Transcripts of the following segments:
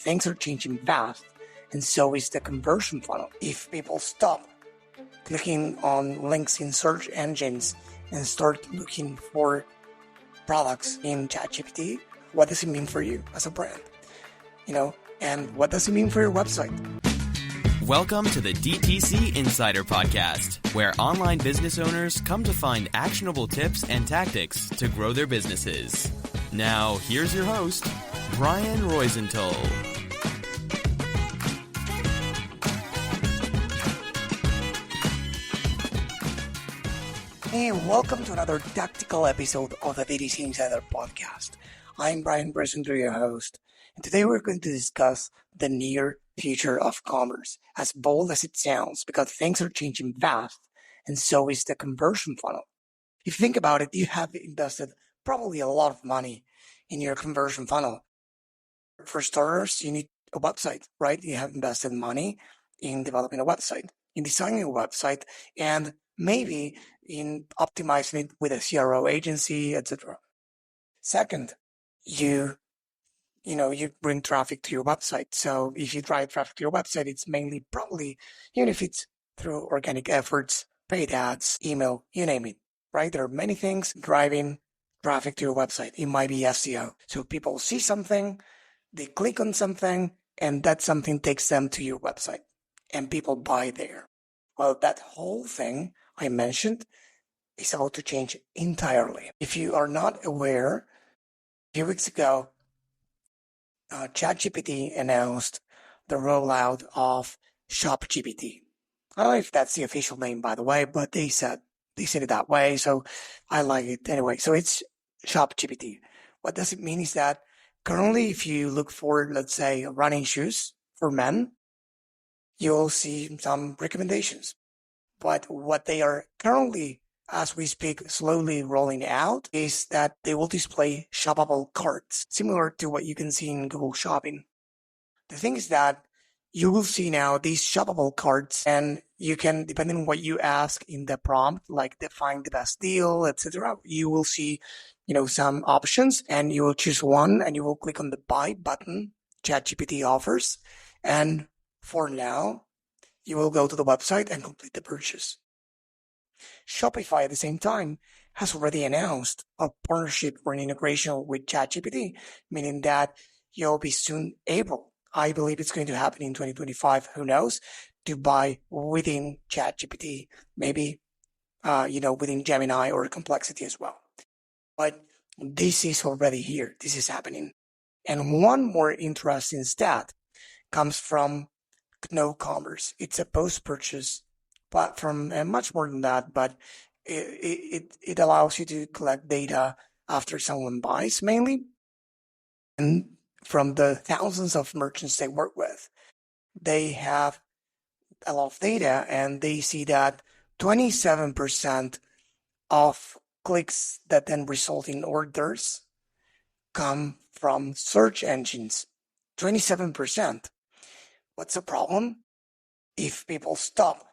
Things are changing fast, and so is the conversion funnel. If people stop clicking on links in search engines and start looking for products in ChatGPT, what does it mean for you as a brand? And what does it mean for your website? Welcome to the DTC Insider podcast, where online business owners come to find actionable tips and tactics to grow their businesses. Now, here's your host, Brian Roisentul. Hey, welcome to another tactical episode of the DTC Insider podcast. I'm Brian Roisentul, your host, and today we're going to discuss the near future of commerce, as bold as it sounds, because things are changing fast, and so is the conversion funnel. If you think about it, you have invested probably a lot of money in your conversion funnel. For starters, you need a website, right? You have invested money in developing a website, in designing a website, and maybe in optimizing it with a CRO agency, etc. Second, you bring traffic to your website. So if you drive traffic to your website, it's mainly probably, even if it's through organic efforts, paid ads, email, you name it, right? There are many things driving traffic to your website. It might be SEO. So people see something, they click on something, and that something takes them to your website, and people buy there. Well, that whole thing I mentioned is about to change entirely. If you are not aware, a few weeks ago, ChatGPT announced the rollout of ShopGPT. I don't know if that's the official name, by the way, but they said it that way, so I like it anyway. So it's ShopGPT. What does it mean is that currently, if you look for, let's say, running shoes for men, you'll see some recommendations. But what they are currently, as we speak, slowly rolling out is that they will display shoppable carts, similar to what you can see in Google Shopping. The thing is that you will see now these shoppable carts, and you can, depending on what you ask in the prompt, like define the best deal, etc., you will see, some options, and you will choose one, and you will click on the buy button ChatGPT offers, and for now, you will go to the website and complete the purchase. Shopify, at the same time, has already announced a partnership or an integration with ChatGPT, meaning that you'll be soon able, I believe it's going to happen in 2025, who knows, to buy within ChatGPT, maybe, within Gemini or Complexity as well. But this is already here. This is happening. And one more interesting stat comes from KnoCommerce. It's a post-purchase platform, and much more than that, but it allows you to collect data after someone buys, mainly, and from the thousands of merchants they work with. They have a lot of data, and they see that 27% of clicks that then result in orders come from search engines. 27%. What's the problem? If people stop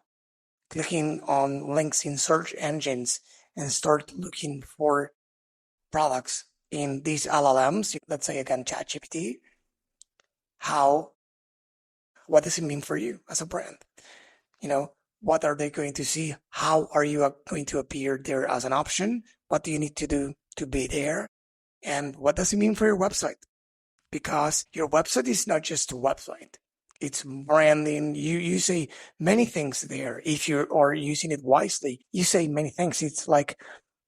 clicking on links in search engines and start looking for products in these LLMs, let's say again ChatGPT, what does it mean for you as a brand? What are they going to see? How are you going to appear there as an option? What do you need to do to be there? And what does it mean for your website? Because your website is not just a website. It's branding. You say many things there. If you are using it wisely, you say many things. It's like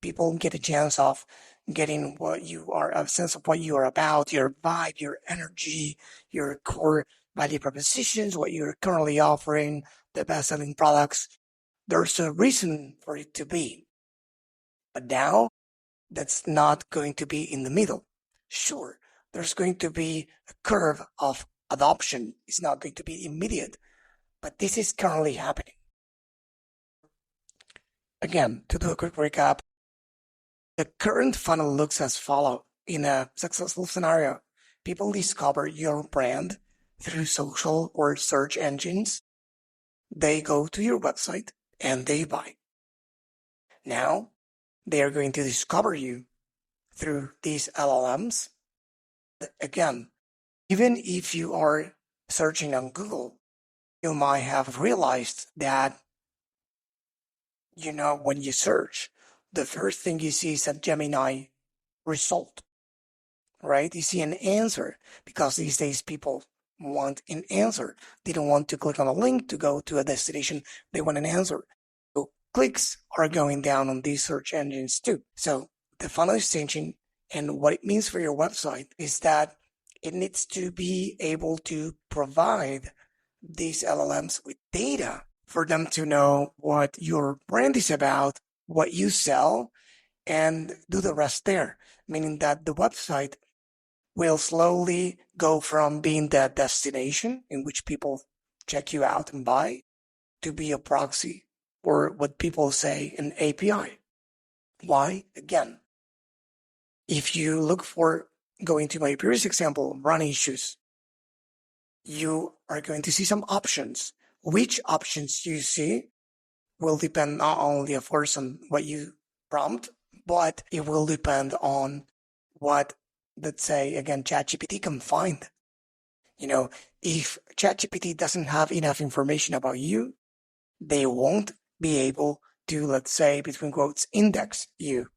people get a chance of getting a sense of what you are about, your vibe, your energy, your core value propositions, what you're currently offering, the best-selling products. There's a reason for it to be. But now, that's not going to be in the middle. Sure, there's going to be a curve of adoption. Is not going to be immediate, but this is currently happening. Again, to do a quick recap, the current funnel looks as follows. In a successful scenario, people discover your brand through social or search engines. They go to your website and they buy. Now, they are going to discover you through these LLMs. Again, Even if you are searching on Google, you might have realized that, when you search, the first thing you see is a Gemini result, right? You see an answer because these days people want an answer. They don't want to click on a link to go to a destination. They want an answer. So clicks are going down on these search engines too. So the funnel is changing, and what it means for your website is that it needs to be able to provide these LLMs with data for them to know what your brand is about, what you sell, and do the rest there. Meaning that the website will slowly go from being that destination in which people check you out and buy to be a proxy, or what people say an API. Why? Again, if you look for, going to my previous example, running shoes, you are going to see some options. Which options you see will depend not only, of course, on what you prompt, but it will depend on what, let's say, again, ChatGPT can find. If ChatGPT doesn't have enough information about you, they won't be able to, let's say, between quotes, index you.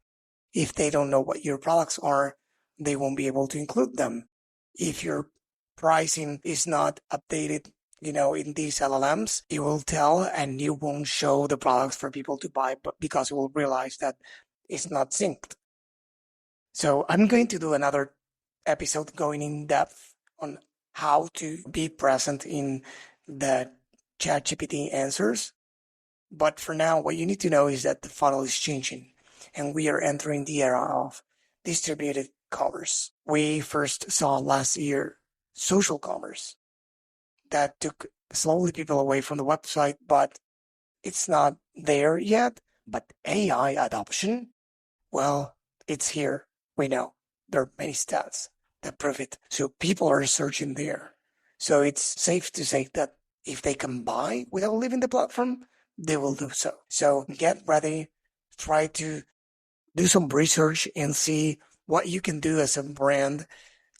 If they don't know what your products are, they won't be able to include them. If your pricing is not updated, in these LLMs, it will tell and you won't show the products for people to buy, but because it will realize that it's not synced. So I'm going to do another episode going in depth on how to be present in the ChatGPT answers. But for now, what you need to know is that the funnel is changing and we are entering the era of distributed commerce. We first saw last year social commerce that took slowly people away from the website, but it's not there yet. But AI adoption, well, it's here. We know there are many stats that prove it. So people are searching there. So it's safe to say that if they can buy without leaving the platform, they will do so. So get ready, try to do some research and see what you can do as a brand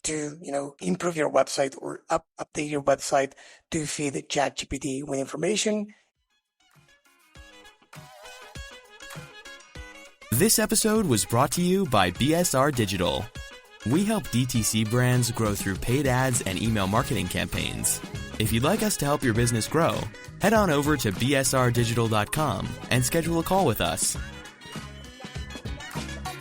to, improve your website or update your website to feed ChatGPT with information. This episode was brought to you by BSR Digital. We help DTC brands grow through paid ads and email marketing campaigns. If you'd like us to help your business grow, head on over to bsrdigital.com and schedule a call with us.